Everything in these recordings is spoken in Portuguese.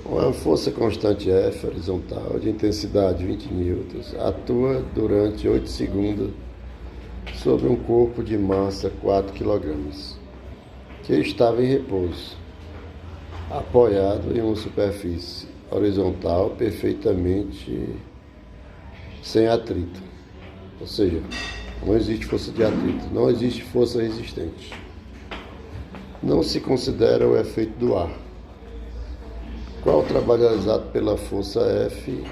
Uma força constante F horizontal de intensidade 20 newtons atua durante 8 segundos sobre um corpo de massa 4 kg, que estava em repouso, apoiado em uma superfície horizontal perfeitamente sem atrito. Ou seja, não existe força de atrito, não existe força resistente. Não se considera o efeito do ar. Qual o trabalho realizado pela força F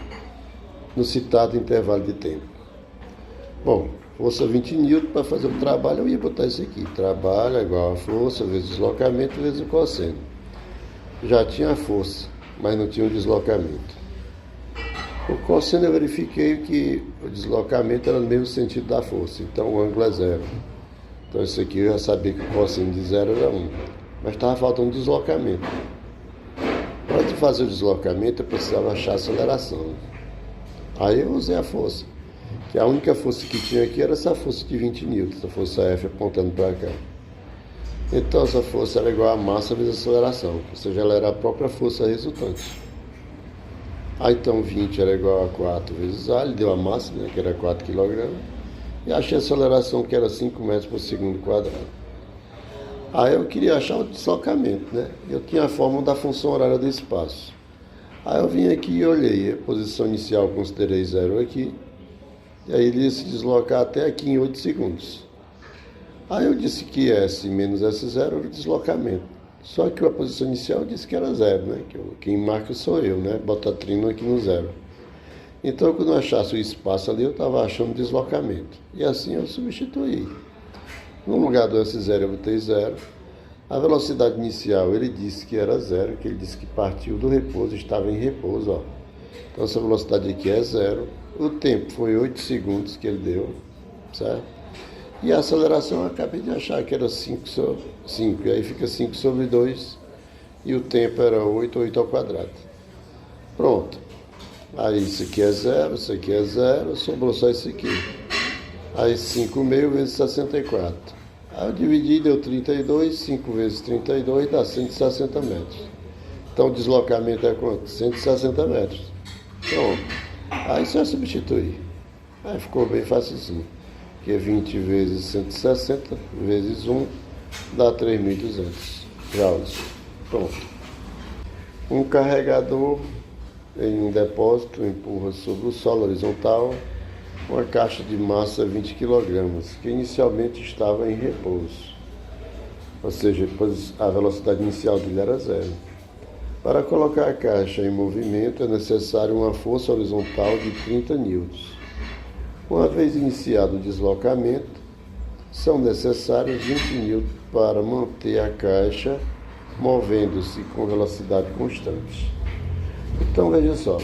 no citado intervalo de tempo? Bom, força 20 newton para fazer o trabalho, eu ia botar isso aqui. Trabalho é igual a força vezes deslocamento vezes o cosseno. Já tinha a força, mas não tinha o deslocamento. O cosseno eu verifiquei que o deslocamento era no mesmo sentido da força, então o ângulo é zero. Então isso aqui eu já sabia que o cosseno de zero era 1. Mas estava faltando deslocamento. Para fazer o deslocamento eu precisava achar a aceleração. Aí eu usei a força, que a única força que tinha aqui era essa força de 20 newtons, essa força F apontando para cá. Então essa força era igual a massa vezes a aceleração, ou seja, ela era a própria força resultante. Aí então 20 era igual a 4 vezes A, ele deu a massa, né, que era 4 kg, e achei a aceleração que era 5 metros por segundo quadrado. Aí eu queria achar o deslocamento, né? Eu tinha a fórmula da função horária do espaço. Aí eu vim aqui e olhei a posição inicial, considerei zero aqui, e aí ele ia se deslocar até aqui em 8 segundos. Aí eu disse que S menos S0 era o deslocamento. Só que a posição inicial disse que era zero, né? Quem marca sou eu, né? Bota trino aqui no zero. Então, quando eu achasse o espaço ali, eu estava achando o deslocamento. E assim eu substituí. No lugar do S0 eu botei zero. A velocidade inicial ele disse que era zero, que ele disse que partiu do repouso, estava em repouso, ó. Então essa velocidade aqui é zero. O tempo foi 8 segundos que ele deu, certo? E a aceleração eu acabei de achar que era 5, e aí fica 5 sobre 2, e o tempo era 8 ao quadrado. Pronto. Aí isso aqui é zero, isso aqui é zero, sobrou só isso aqui. Aí 5 meio vezes 64. Aí eu dividi, deu 32, 5 vezes 32 dá 160 metros. Então o deslocamento é quanto? 160 metros. Pronto. Aí só substituir. Aí ficou bem facilzinho. Que é 20 vezes 160 vezes 1 dá 3.200 joules. Pronto. Um carregador em um depósito empurra sobre o solo horizontal uma caixa de massa 20 kg, que inicialmente estava em repouso. Ou seja, a velocidade inicial dele era zero. Para colocar a caixa em movimento é necessário uma força horizontal de 30 newtons. Uma vez iniciado o deslocamento, são necessários 20 newtons para manter a caixa movendo-se com velocidade constante. Então veja só,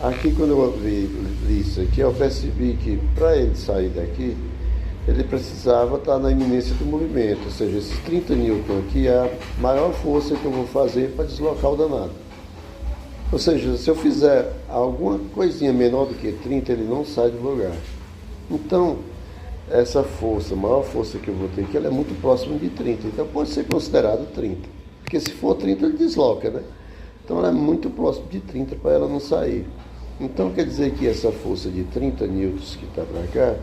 aqui quando eu vi isso aqui, eu percebi que para ele sair daqui, ele precisava estar na iminência do movimento, ou seja, esses 30 newtons aqui é a maior força que eu vou fazer para deslocar o danado. Ou seja, se eu fizer alguma coisinha menor do que 30, ele não sai do lugar. Então, essa força, a maior força que eu vou ter aqui, ela é muito próxima de 30. Então, pode ser considerado 30. Porque se for 30, ele desloca, né? Então, ela é muito próxima de 30 para ela não sair. Então, quer dizer que essa força de 30 newtons que está para cá,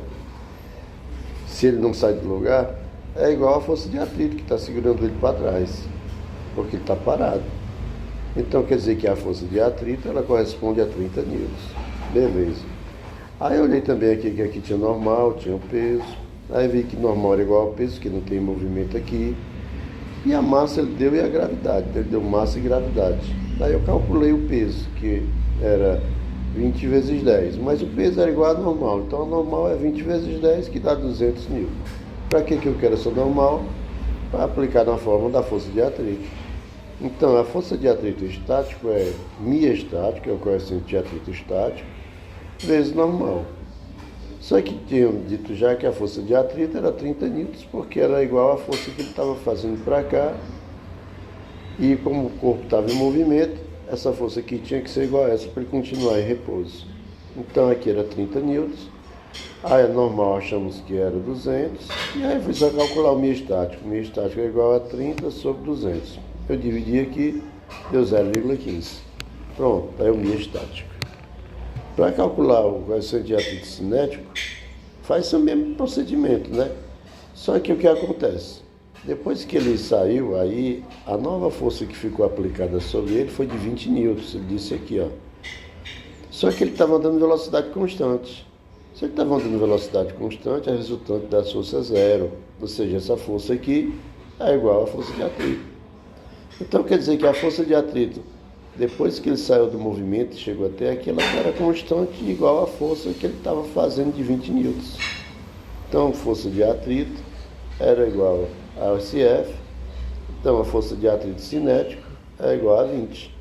se ele não sai do lugar, é igual a força de atrito que está segurando ele para trás. Porque ele está parado. Então quer dizer que a força de atrito ela corresponde a 30 newtons. Beleza. Aí eu olhei também aqui que aqui tinha normal, tinha o peso. Aí vi que normal era igual ao peso, que não tem movimento aqui. E a massa ele deu e a gravidade. Ele deu massa e gravidade. Aí eu calculei o peso, que era 20 vezes 10. Mas o peso era igual a normal. Então a normal é 20 vezes 10, que dá 200 newtons. Para que eu quero essa normal? Para aplicar na forma da força de atrito. Então, a força de atrito estático é μ estático, que é o coeficiente de atrito estático, vezes normal. Só que tinham dito já que a força de atrito era 30 newtons, porque era igual à força que ele estava fazendo para cá. E como o corpo estava em movimento, essa força aqui tinha que ser igual a essa para ele continuar em repouso. Então, aqui era 30 newtons. Aí, a normal achamos que era 200. E aí, fui só calcular o μ estático. O μ estático é igual a 30 sobre 200. Eu dividi aqui, deu 0,15. Pronto, aí o miostático. Para calcular o coeficiente de atrito cinético, faz o mesmo procedimento, né? Só que o que acontece? Depois que ele saiu, aí a nova força que ficou aplicada sobre ele foi de 20 newtons, ele disse aqui, ó. Só que ele estava andando em velocidade constante. Se ele estava andando em velocidade constante, a resultante da força é zero. Ou seja, essa força aqui é igual à força de atrito. Então quer dizer que a força de atrito, depois que ele saiu do movimento e chegou até aqui, ela era constante igual à força que ele estava fazendo de 20 newtons. Então a força de atrito era igual a SF, então a força de atrito cinético é igual a 20.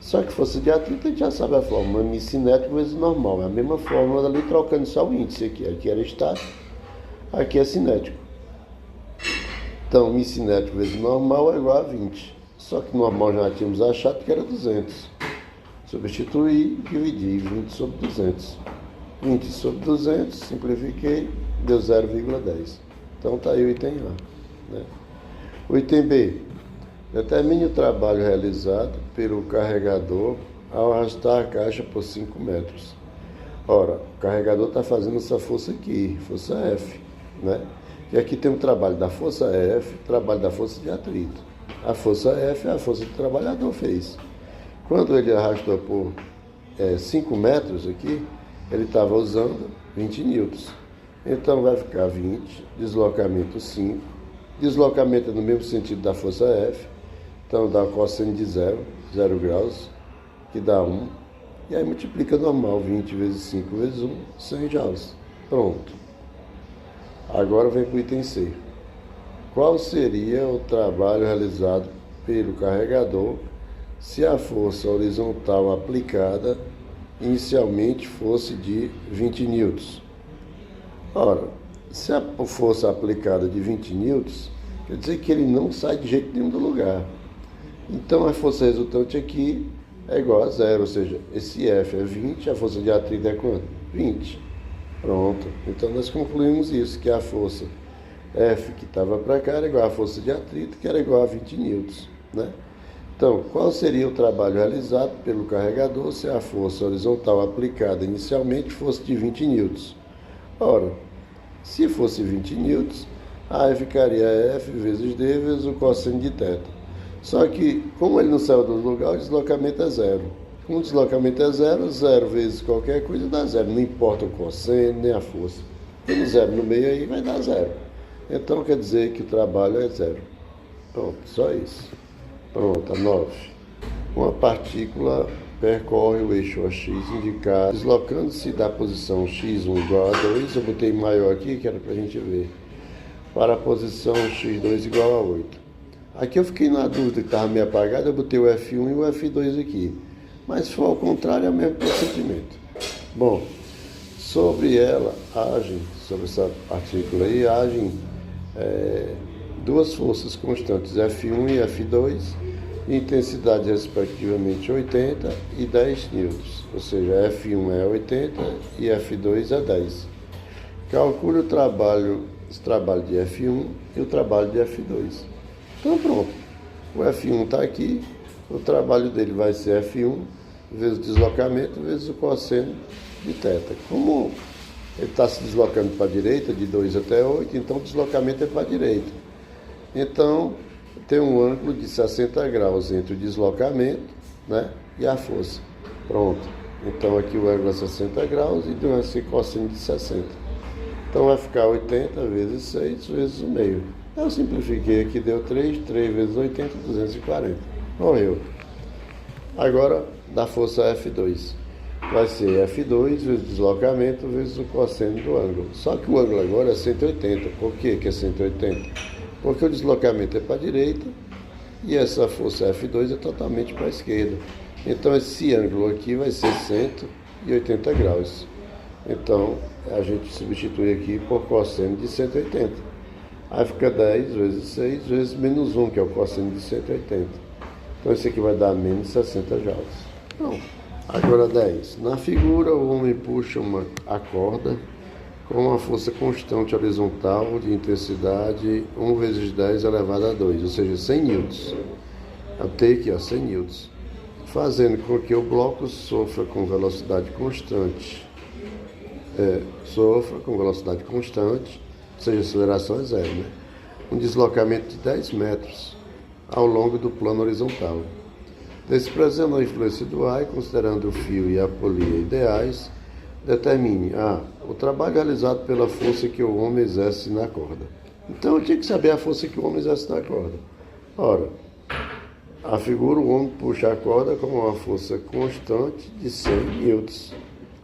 Só que força de atrito a gente já sabe a fórmula, M cinético vezes normal, é a mesma fórmula ali, trocando só o índice aqui. Aqui era estático, aqui é cinético. Então M cinético vezes normal é igual a 20. Só que normal já tínhamos achado que era 200. Substituir, dividir 20 sobre 200. 20 sobre 200, simplifiquei, deu 0,10. Então está aí o item A. Né? O item B. Determine o trabalho realizado pelo carregador ao arrastar a caixa por 5 metros. Ora, o carregador está fazendo essa força aqui, força F. Né? E aqui tem o trabalho da força F, trabalho da força de atrito. A força F é a força que o trabalhador fez. Quando ele arrastou por 5 metros aqui, ele estava usando 20 newtons. Então vai ficar 20, deslocamento 5. Deslocamento é no mesmo sentido da força F. Então dá cosseno de 0 graus, que dá 1. E aí multiplica normal, 20 vezes 5 vezes 1, 100 joules. Pronto. Agora vem para o item C. Qual seria o trabalho realizado pelo carregador se a força horizontal aplicada inicialmente fosse de 20 newtons? Ora, se a força aplicada de 20 newtons, quer dizer que ele não sai de jeito nenhum do lugar. Então a força resultante aqui é igual a zero, ou seja, esse F é 20, a força de atrito é quanto? 20. Pronto. Então nós concluímos isso, que a força F que estava para cá era igual à força de atrito, que era igual a 20 newtons. Né? Então, qual seria o trabalho realizado pelo carregador se a força horizontal aplicada inicialmente fosse de 20 newtons? Ora, se fosse 20 newtons, aí ficaria F vezes D vezes o cosseno de θ. Só que, como ele não saiu do lugar, o deslocamento é zero. Como o deslocamento é zero, zero vezes qualquer coisa dá zero. Não importa o cosseno nem a força. Tem zero no meio aí, vai dar zero. Então quer dizer que o trabalho é zero. Pronto, só isso. Pronto, 9. Uma partícula percorre o eixo AX indicado, deslocando-se da posição x1 igual a 2, eu botei maior aqui, que era para a gente ver, para a posição x2 igual a 8. Aqui eu fiquei na dúvida que estava meio apagado, eu botei o F1 e o F2 aqui. Mas se for ao contrário, é o mesmo procedimento. Bom, sobre ela agem, sobre essa partícula aí, agem duas forças constantes, F1 e F2, intensidade respectivamente 80 e 10 newtons, ou seja, F1 é 80 e F2 é 10. Calcule esse trabalho de F1 e o trabalho de F2. Então pronto, o F1 está aqui, o trabalho dele vai ser F1 vezes o deslocamento vezes o cosseno de θ. Como ele está se deslocando para a direita, de 2 até 8, então o deslocamento é para a direita. Então, tem um ângulo de 60 graus entre o deslocamento, né, e a força. Pronto. Então, aqui o ângulo é 60 graus e vai ser cosseno de 60. Então, vai ficar 80 vezes 6 vezes o meio. Eu simplifiquei aqui, deu 3 vezes 80, 240. Morreu. Agora, da força F2. Vai ser F2 vezes deslocamento vezes o cosseno do ângulo. Só que o ângulo agora é 180. Por que é 180? Porque o deslocamento é para a direita e essa força F2 é totalmente para a esquerda. Então esse ângulo aqui vai ser 180 graus. Então a gente substitui aqui por cosseno de 180. Aí fica 10 vezes 6 vezes menos 1, que é o cosseno de 180. Então esse aqui vai dar menos 60 joules. Pronto. Agora 10. Na figura, o homem puxa a corda com uma força constante horizontal de intensidade 1 vezes 10 elevado a 2, ou seja, 100 newtons. Eu tenho aqui, 100 newtons. fazendo com que o bloco sofra com velocidade constante, ou seja, aceleração é zero, né? Um deslocamento de 10 metros ao longo do plano horizontal. Desprezando a influência do ar e considerando o fio e a polia ideais, determine o trabalho realizado pela força que o homem exerce na corda. Então eu tinha que saber a força que o homem exerce na corda. Ora, afigura o homem puxa a corda com uma força constante de 100 newtons.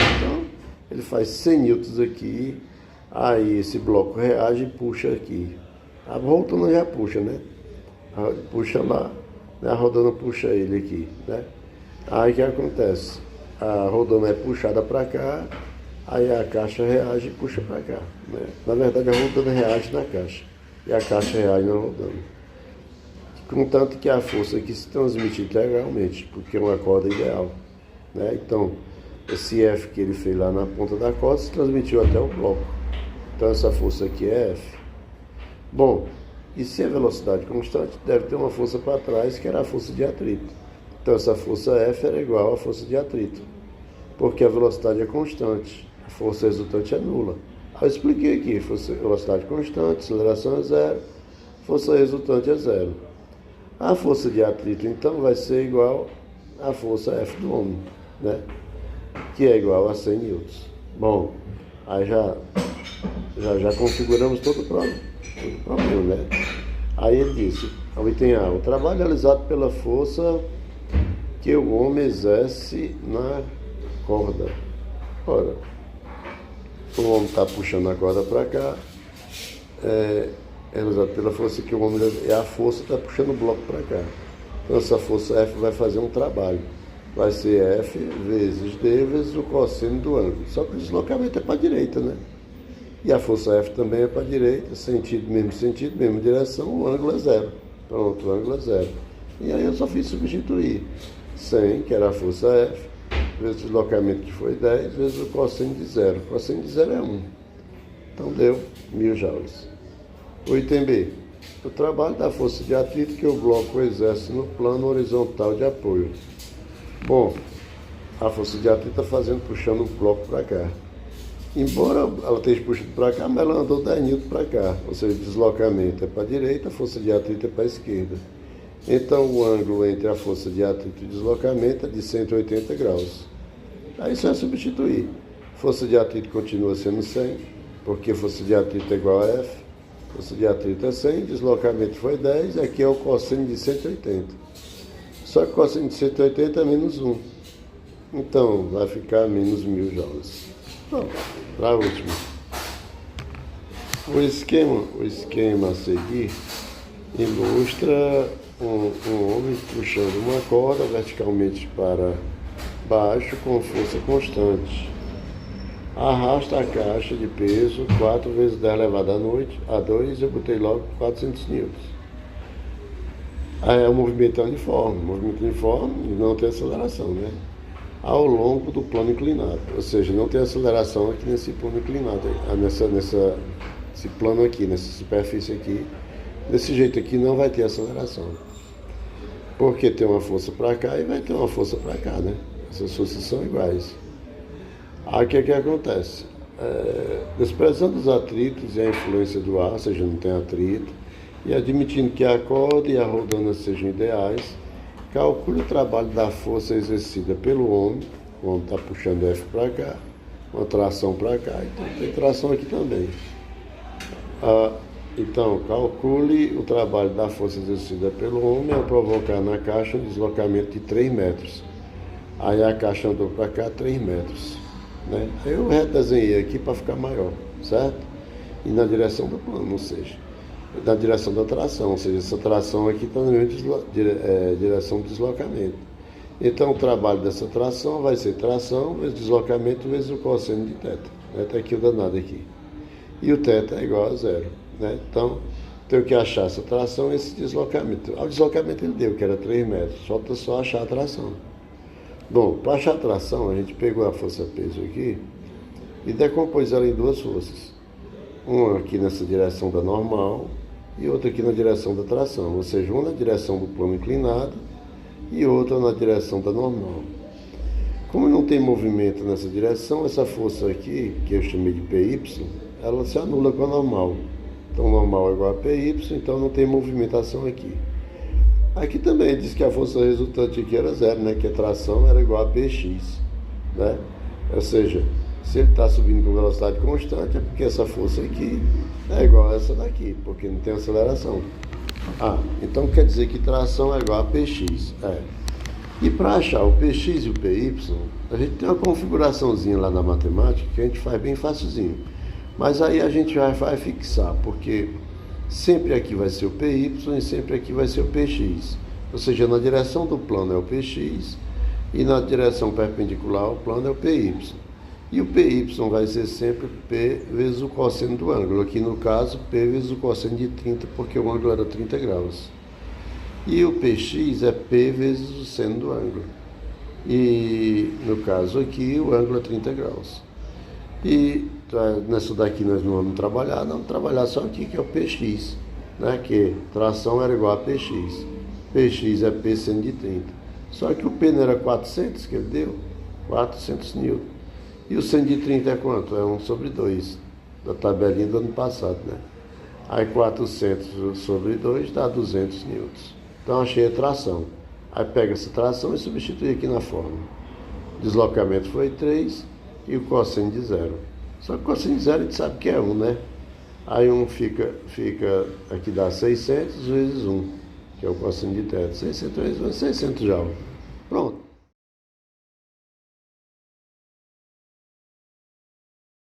Então, ele faz 100 newtons aqui, aí esse bloco reage e puxa aqui. A rodana já puxa, né? Puxa lá, né? A rodana puxa ele aqui, né? Aí o que acontece? A rodana é puxada para cá, aí a caixa reage e puxa para cá, né? Na verdade, a rodana reage na caixa e a caixa reage na rodana. Contanto que a força aqui se transmite integralmente, porque é uma corda ideal, né? Então, esse F que ele fez lá na ponta da corda se transmitiu até o bloco. Então, essa força aqui é F. Bom, e se a velocidade constante, deve ter uma força para trás, que era a força de atrito. Então, essa força F era igual à força de atrito, porque a velocidade é constante, a força resultante é nula. Aí eu expliquei aqui, velocidade constante, aceleração é zero, força resultante é zero. A força de atrito, então, vai ser igual à força F do homem, né? Que é igual a 100 newtons. Bom, aí já configuramos todo o problema, né? Aí ele disse, o item A, o trabalho realizado pela força que o homem exerce na corda. Ora, o homem está puxando a corda para cá, é realizado pela força que o homem é a força que está puxando o bloco para cá. Então essa força F vai fazer um trabalho. Vai ser F vezes D vezes o cosseno do ângulo. Só que o deslocamento é para a direita, né? E a força F também é para a direita, sentido, mesma direção, o ângulo é zero. Pronto, o ângulo é zero. E aí eu só fiz substituir 100, que era a força F, vezes o deslocamento que foi 10, vezes o cosseno de zero. O cosseno de zero é 1. Então deu 1000 joules. O item B. O trabalho da força de atrito que o bloco exerce no plano horizontal de apoio. Bom, a força de atrito está puxando o bloco para cá. Embora ela esteja puxando para cá, mas ela andou 10 newtons para cá. Ou seja, o deslocamento é para a direita, a força de atrito é para a esquerda. Então o ângulo entre a força de atrito e o deslocamento é de 180 graus. Aí só é substituir. Força de atrito continua sendo 100, porque força de atrito é igual a F. Força de atrito é 100, deslocamento foi 10, aqui é o cosseno de 180. Só que o cosseno de 180 é menos 1. Então vai ficar menos 1000 joules. Bom, para a última. O esquema a seguir ilustra um homem puxando uma corda verticalmente para baixo com força constante. Arrasta a caixa de peso 4 vezes 10 elevado a 2, eu botei logo 400 newtons. Aí o movimento é uniforme. O movimento uniforme não tem aceleração, né? Ao longo do plano inclinado. Ou seja, não tem aceleração aqui nesse plano inclinado. Esse plano aqui, nessa superfície aqui. Desse jeito aqui não vai ter aceleração. Porque tem uma força para cá e vai ter uma força para cá, né? Essas forças são iguais. Aí o que acontece? Desprezando os atritos e a influência do ar, ou seja, não tem atrito, e admitindo que a corda e a rodana sejam ideais, calcule o trabalho da força exercida pelo homem. O homem está puxando F para cá, uma tração para cá, então tem tração aqui também. Então, calcule o trabalho da força exercida pelo homem ao provocar na caixa um deslocamento de 3 metros. Aí a caixa andou para cá 3 metros. Né? Aí eu redesenhei aqui para ficar maior, certo? E na direção do plano, ou seja, na direção da tração, ou seja, essa tração aqui está na mesma direção do deslocamento. Então o trabalho dessa tração vai ser tração vezes deslocamento vezes o cosseno de θ. Está aqui o danado aqui. E o θ é igual a zero. Né? Então tenho que achar essa tração e esse deslocamento. O deslocamento ele deu, que era 3 metros, falta só achar a tração. Bom, para achar a tração, a gente pegou a força-peso aqui e decompôs ela em duas forças. Uma aqui nessa direção da normal e outra aqui na direção da tração. Ou seja, uma na direção do plano inclinado e outra na direção da normal. Como não tem movimento nessa direção, essa força aqui, que eu chamei de PY, ela se anula com a normal. Então, normal é igual a PY, então não tem movimentação aqui. Aqui também diz que a força resultante aqui era zero, né? Que a tração era igual a PX, né? Ou seja, se ele está subindo com velocidade constante, é porque essa força aqui é igual a essa daqui, porque não tem aceleração. Então quer dizer que tração é igual a PX. E para achar o PX e o PY, a gente tem uma configuraçãozinha lá na matemática que a gente faz bem facilzinho. Mas aí a gente vai fixar, porque sempre aqui vai ser o PY e sempre aqui vai ser o PX. Ou seja, na direção do plano é o PX e na direção perpendicular ao plano é o PY. E o PY vai ser sempre P vezes o cosseno do ângulo. Aqui no caso, P vezes o cosseno de 30, porque o ângulo era 30 graus. E o PX é P vezes o seno do ângulo. E no caso aqui, o ângulo é 30 graus. E nessa daqui nós não vamos trabalhar só aqui, que é o PX, né? Que tração era igual a PX. PX é P seno de 30. Só que o P não era 400 que ele deu? 400 N. E o seno de 30 é quanto? É 1 sobre 2, da tabelinha do ano passado, né? Aí 400 sobre 2 dá 200 N. Então achei a tração. Aí pega essa tração e substitui aqui na fórmula. Deslocamento foi 3 e o cosseno de 0. Só que o cosseno de 0 a gente sabe que é 1, né? Aí 1 fica aqui dá 600 vezes 1, que é o cosseno de θ. 600 vezes 1, 600 Joule. Pronto.